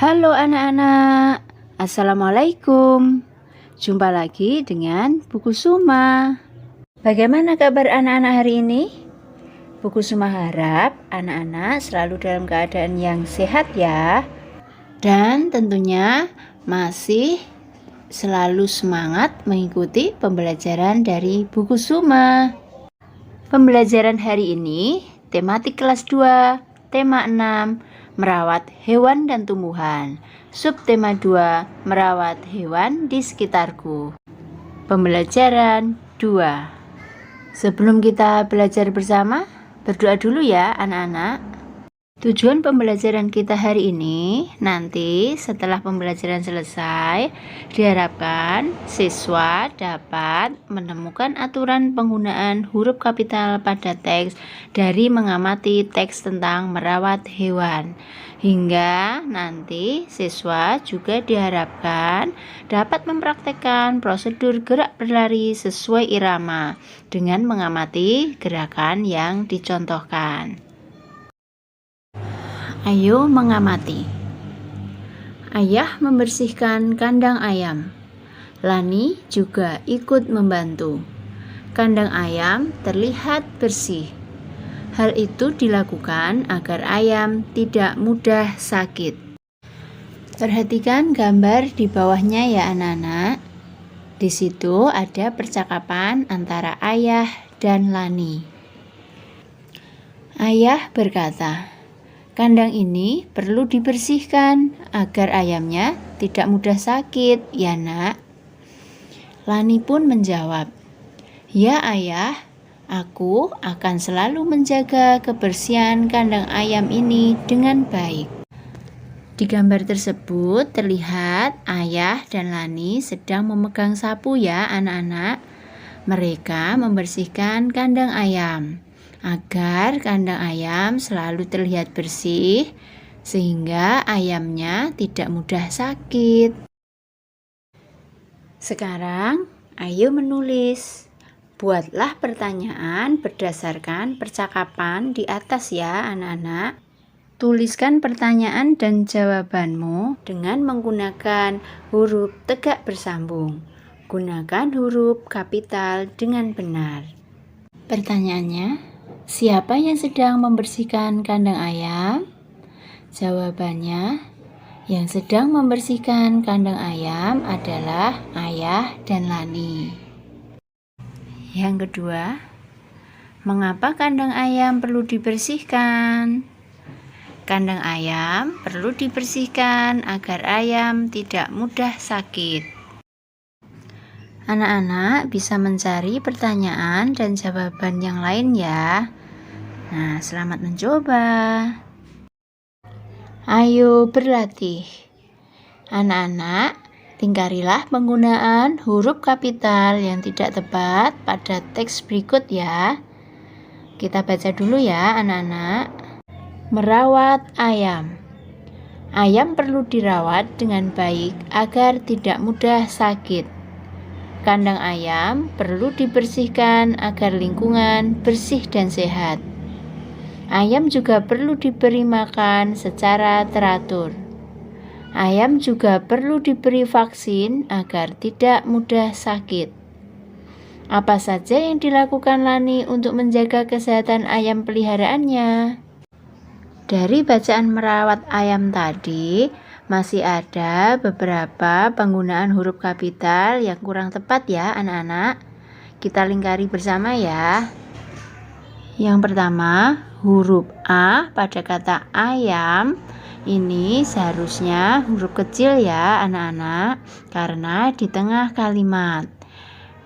Halo anak-anak, Assalamualaikum. Jumpa lagi dengan Bu Kusuma. Bagaimana kabar anak-anak hari ini? Bu Kusuma harap anak-anak selalu dalam keadaan yang sehat ya. Dan tentunya masih selalu semangat mengikuti pembelajaran dari Bu Kusuma. Pembelajaran hari ini tematik kelas 2, tema 6, merawat hewan dan tumbuhan. Subtema 2, merawat hewan di sekitarku. Pembelajaran 2. Sebelum kita belajar bersama, berdoa dulu ya anak-anak. Tujuan pembelajaran kita hari ini, nanti setelah pembelajaran selesai, diharapkan siswa dapat menemukan aturan penggunaan huruf kapital pada teks dari mengamati teks tentang merawat hewan. Hingga nanti siswa juga diharapkan dapat mempraktekkan prosedur gerak berlari sesuai irama dengan mengamati gerakan yang dicontohkan. Ayo mengamati. Ayah membersihkan kandang ayam. Lani juga ikut membantu. Kandang ayam terlihat bersih. Hal itu dilakukan agar ayam tidak mudah sakit. Perhatikan gambar di bawahnya ya anak-anak. Di situ ada percakapan antara ayah dan Lani. Ayah berkata, "Kandang ini perlu dibersihkan agar ayamnya tidak mudah sakit, ya nak." Lani pun menjawab, "Ya ayah, aku akan selalu menjaga kebersihan kandang ayam ini dengan baik." Di gambar tersebut terlihat ayah dan Lani sedang memegang sapu ya anak-anak. Mereka membersihkan kandang ayam agar kandang ayam selalu terlihat bersih sehingga ayamnya tidak mudah sakit. Sekarang ayo menulis. Buatlah pertanyaan berdasarkan percakapan di atas ya anak-anak. Tuliskan pertanyaan dan jawabanmu dengan menggunakan huruf tegak bersambung. Gunakan huruf kapital dengan benar. Pertanyaannya, siapa yang sedang membersihkan kandang ayam? Jawabannya, yang sedang membersihkan kandang ayam adalah ayah dan Lani. Yang kedua, mengapa kandang ayam perlu dibersihkan? Kandang ayam perlu dibersihkan agar ayam tidak mudah sakit. Anak-anak bisa mencari pertanyaan dan jawaban yang lain ya. Nah, selamat mencoba. Ayo berlatih. Anak-anak, lingkarilah penggunaan huruf kapital yang tidak tepat pada teks berikut ya. Kita baca dulu ya anak-anak. Merawat ayam. Ayam perlu dirawat dengan baik agar tidak mudah sakit. Kandang ayam perlu dibersihkan agar lingkungan bersih dan sehat. Ayam juga perlu diberi makan secara teratur. Ayam juga perlu diberi vaksin agar tidak mudah sakit. Apa saja yang dilakukan Lani untuk menjaga kesehatan ayam peliharaannya? Dari bacaan merawat ayam tadi, masih ada beberapa penggunaan huruf kapital yang kurang tepat ya anak-anak. Kita lingkari bersama ya. Yang pertama, huruf A pada kata ayam ini seharusnya huruf kecil ya anak-anak, karena di tengah kalimat.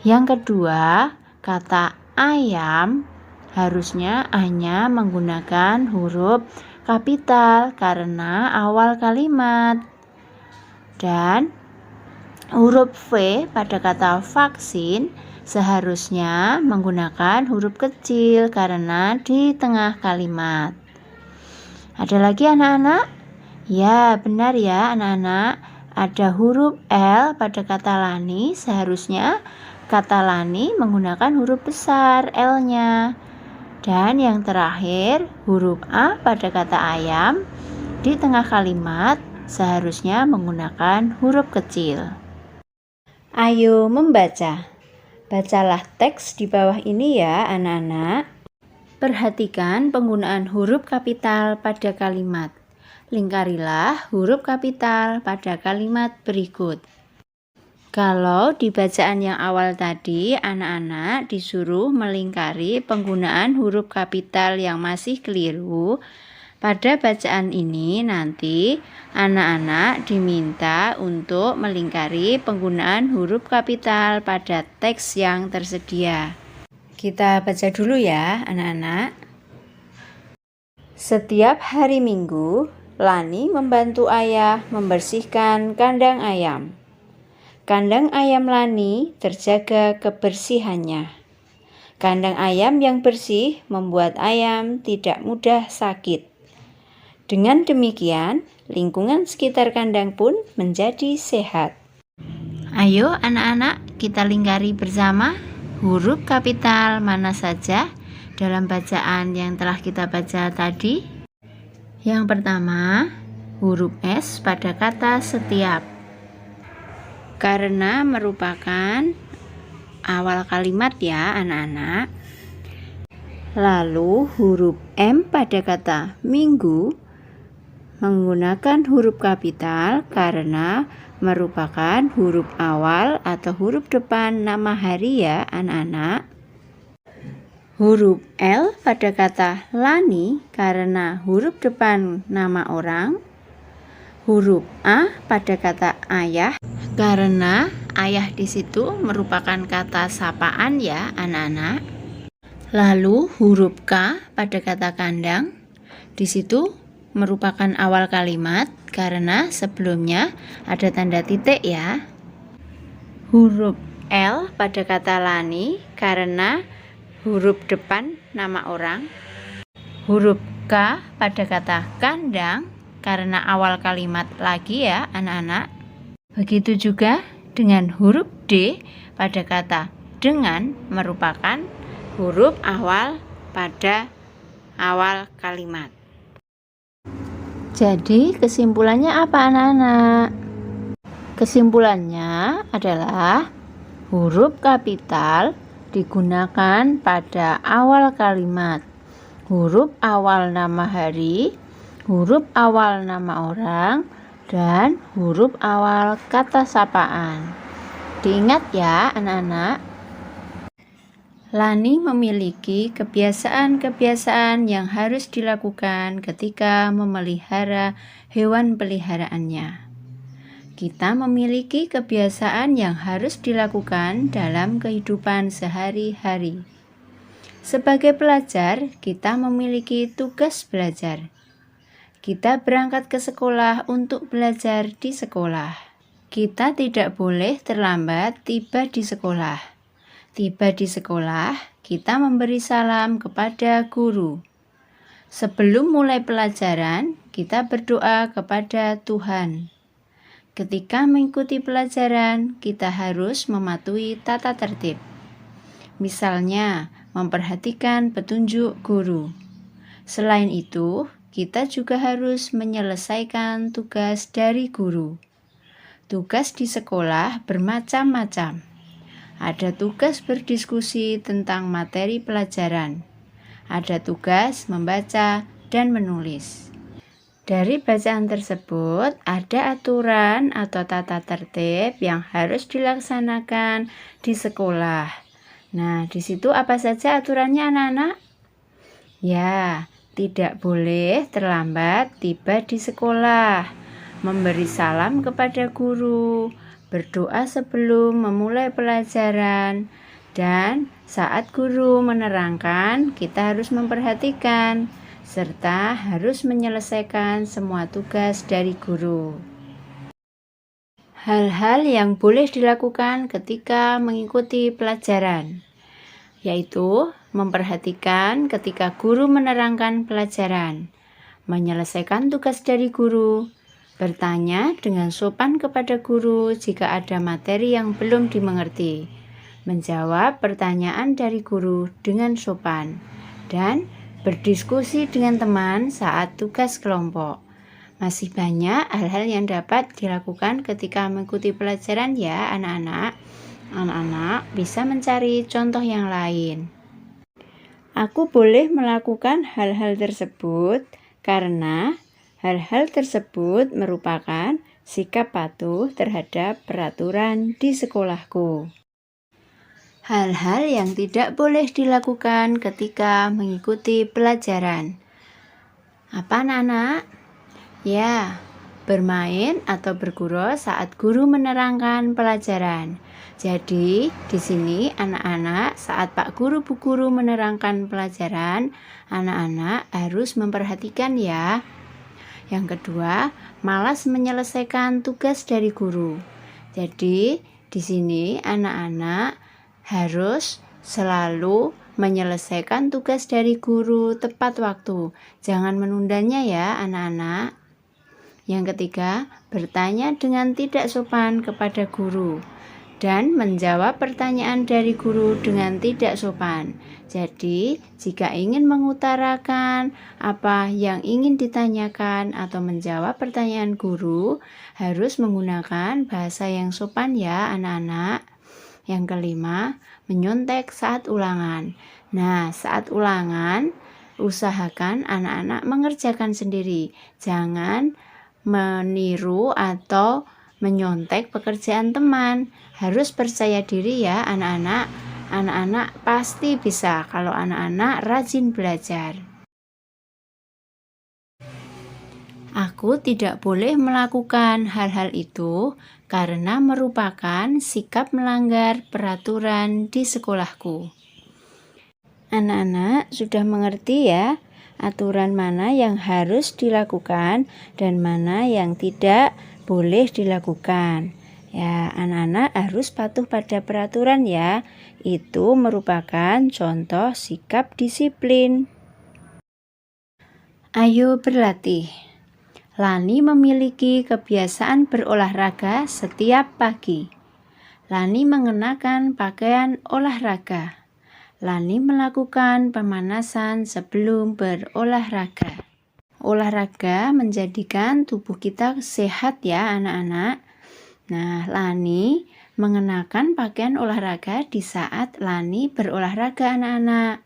Yang kedua, kata ayam harusnya hanya menggunakan huruf kapital karena awal kalimat. Dan huruf V pada kata vaksin seharusnya menggunakan huruf kecil karena di tengah kalimat. Ada lagi anak-anak? Ya, benar ya anak-anak. Ada huruf L pada kata Lani, seharusnya kata Lani menggunakan huruf besar L-nya. Dan yang terakhir, huruf A pada kata ayam di tengah kalimat seharusnya menggunakan huruf kecil. Ayo membaca. Bacalah teks di bawah ini ya anak-anak. Perhatikan penggunaan huruf kapital pada kalimat. Lingkarilah huruf kapital pada kalimat berikut. Kalau di bacaan yang awal tadi, anak-anak disuruh melingkari penggunaan huruf kapital yang masih keliru. Pada bacaan ini nanti anak-anak diminta untuk melingkari penggunaan huruf kapital pada teks yang tersedia. Kita baca dulu ya anak-anak. Setiap hari Minggu, Lani membantu ayah membersihkan kandang ayam. Kandang ayam Lani terjaga kebersihannya. Kandang ayam yang bersih membuat ayam tidak mudah sakit. Dengan demikian, lingkungan sekitar kandang pun menjadi sehat. Ayo anak-anak, kita lingkari bersama huruf kapital mana saja dalam bacaan yang telah kita baca tadi. Yang pertama, huruf S pada kata setiap. Karena merupakan awal kalimat ya anak-anak. Lalu huruf M pada kata minggu menggunakan huruf kapital karena merupakan huruf awal atau huruf depan nama hari ya anak-anak. Huruf L pada kata Lani karena huruf depan nama orang. Huruf A pada kata ayah karena ayah di situ merupakan kata sapaan ya anak-anak. Lalu huruf K pada kata kandang. Di situ merupakan awal kalimat karena sebelumnya ada tanda titik ya. Huruf L pada kata Lani karena huruf depan nama orang. Huruf K pada kata kandang karena awal kalimat lagi ya anak-anak. Begitu juga dengan huruf D pada kata dengan merupakan huruf awal pada awal kalimat. Jadi kesimpulannya apa anak-anak? Kesimpulannya adalah huruf kapital digunakan pada awal kalimat, huruf awal nama hari, huruf awal nama orang, dan huruf awal kata sapaan. Diingat ya anak-anak. Lani memiliki kebiasaan-kebiasaan yang harus dilakukan ketika memelihara hewan peliharaannya. Kita memiliki kebiasaan yang harus dilakukan dalam kehidupan sehari-hari. Sebagai pelajar, kita memiliki tugas belajar. Kita berangkat ke sekolah untuk belajar di sekolah. Kita tidak boleh terlambat tiba di sekolah. Tiba di sekolah, kita memberi salam kepada guru. Sebelum mulai pelajaran, kita berdoa kepada Tuhan. Ketika mengikuti pelajaran, kita harus mematuhi tata tertib. Misalnya, memperhatikan petunjuk guru. Selain itu, kita juga harus menyelesaikan tugas dari guru. Tugas di sekolah bermacam-macam. Ada tugas berdiskusi tentang materi pelajaran. Ada tugas membaca dan menulis. Dari bacaan tersebut, ada aturan atau tata tertib yang harus dilaksanakan di sekolah. Nah, di situ apa saja aturannya anak-anak? Ya, tidak boleh terlambat tiba di sekolah, memberi salam kepada guru, berdoa sebelum memulai pelajaran, dan saat guru menerangkan, kita harus memperhatikan serta harus menyelesaikan semua tugas dari guru. Hal-hal yang boleh dilakukan ketika mengikuti pelajaran, yaitu memperhatikan ketika guru menerangkan pelajaran, menyelesaikan tugas dari guru, bertanya dengan sopan kepada guru jika ada materi yang belum dimengerti, menjawab pertanyaan dari guru dengan sopan, dan berdiskusi dengan teman saat tugas kelompok. Masih banyak hal-hal yang dapat dilakukan ketika mengikuti pelajaran ya anak-anak. Anak-anak bisa mencari contoh yang lain. Aku boleh melakukan hal-hal tersebut karena hal-hal tersebut merupakan sikap patuh terhadap peraturan di sekolahku. Hal-hal yang tidak boleh dilakukan ketika mengikuti pelajaran. Apa anak-anak? Ya, bermain atau bergurau saat guru menerangkan pelajaran. Jadi, di sini anak-anak saat Pak Guru Bu Guru menerangkan pelajaran, anak-anak harus memperhatikan ya. Yang kedua, malas menyelesaikan tugas dari guru. Jadi, di sini anak-anak harus selalu menyelesaikan tugas dari guru tepat waktu. Jangan menundanya ya anak-anak. Yang ketiga, bertanya dengan tidak sopan kepada guru dan menjawab pertanyaan dari guru dengan tidak sopan. Jadi, jika ingin mengutarakan apa yang ingin ditanyakan atau menjawab pertanyaan guru, harus menggunakan bahasa yang sopan ya anak-anak. Yang kelima, menyontek saat ulangan. Nah, saat ulangan, usahakan anak-anak mengerjakan sendiri. Jangan meniru atau menyontek pekerjaan teman. Harus percaya diri ya anak-anak. Anak-anak pasti bisa kalau anak-anak rajin belajar. Aku tidak boleh melakukan hal-hal itu karena merupakan sikap melanggar peraturan di sekolahku. Anak-anak sudah mengerti ya aturan mana yang harus dilakukan dan mana yang tidak boleh dilakukan. Ya, anak-anak harus patuh pada peraturan ya. Itu merupakan contoh sikap disiplin. Ayo berlatih. Lani memiliki kebiasaan berolahraga setiap pagi. Lani mengenakan pakaian olahraga. Lani melakukan pemanasan sebelum berolahraga. Olahraga menjadikan tubuh kita sehat ya anak-anak. Nah, Lani mengenakan pakaian olahraga di saat Lani berolahraga anak-anak.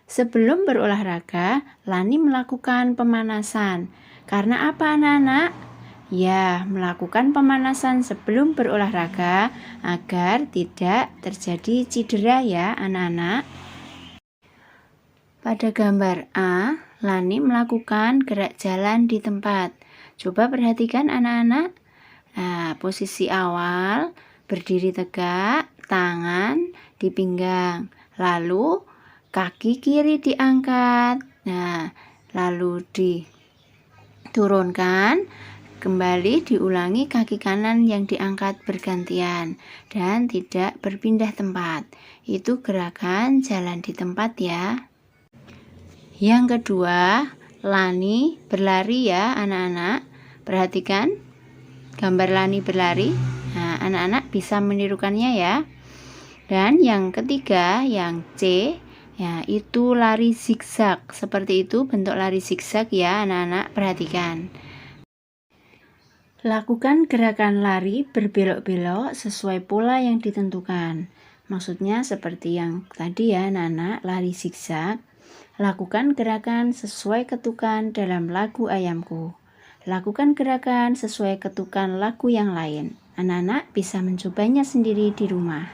Sebelum berolahraga, Lani melakukan pemanasan. Karena apa anak-anak? Ya, melakukan pemanasan sebelum berolahraga agar tidak terjadi cedera ya anak-anak. Pada gambar A, Lani melakukan gerak jalan di tempat. Coba perhatikan anak-anak. Nah, posisi awal, berdiri tegak, tangan di pinggang. Lalu kaki kiri diangkat. Nah, lalu diturunkan, kembali diulangi kaki kanan yang diangkat bergantian dan tidak berpindah tempat. Itu gerakan jalan di tempat ya. Yang kedua, Lani berlari ya anak-anak. Perhatikan gambar Lani berlari. Nah, anak-anak bisa menirukannya ya. Dan yang ketiga, yang C, ya itu lari zigzag. Seperti itu bentuk lari zigzag ya anak-anak, perhatikan. Lakukan gerakan lari berbelok-belok sesuai pola yang ditentukan. Maksudnya seperti yang tadi ya anak-anak, lari zigzag. Lakukan gerakan sesuai ketukan dalam lagu Ayamku. Lakukan gerakan sesuai ketukan lagu yang lain. Anak-anak bisa mencobanya sendiri di rumah.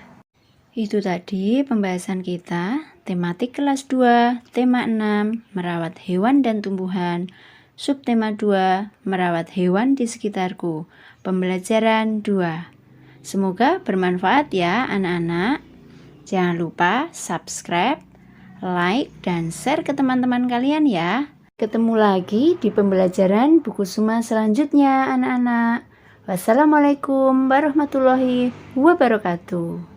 Itu tadi pembahasan kita, tematik kelas 2, tema 6, merawat hewan dan tumbuhan, subtema 2, merawat hewan di sekitarku, pembelajaran 2. Semoga bermanfaat ya anak-anak. Jangan lupa subscribe, like, dan share ke teman-teman kalian ya. Ketemu lagi di pembelajaran buku Suma selanjutnya anak-anak. Wassalamualaikum warahmatullahi wabarakatuh.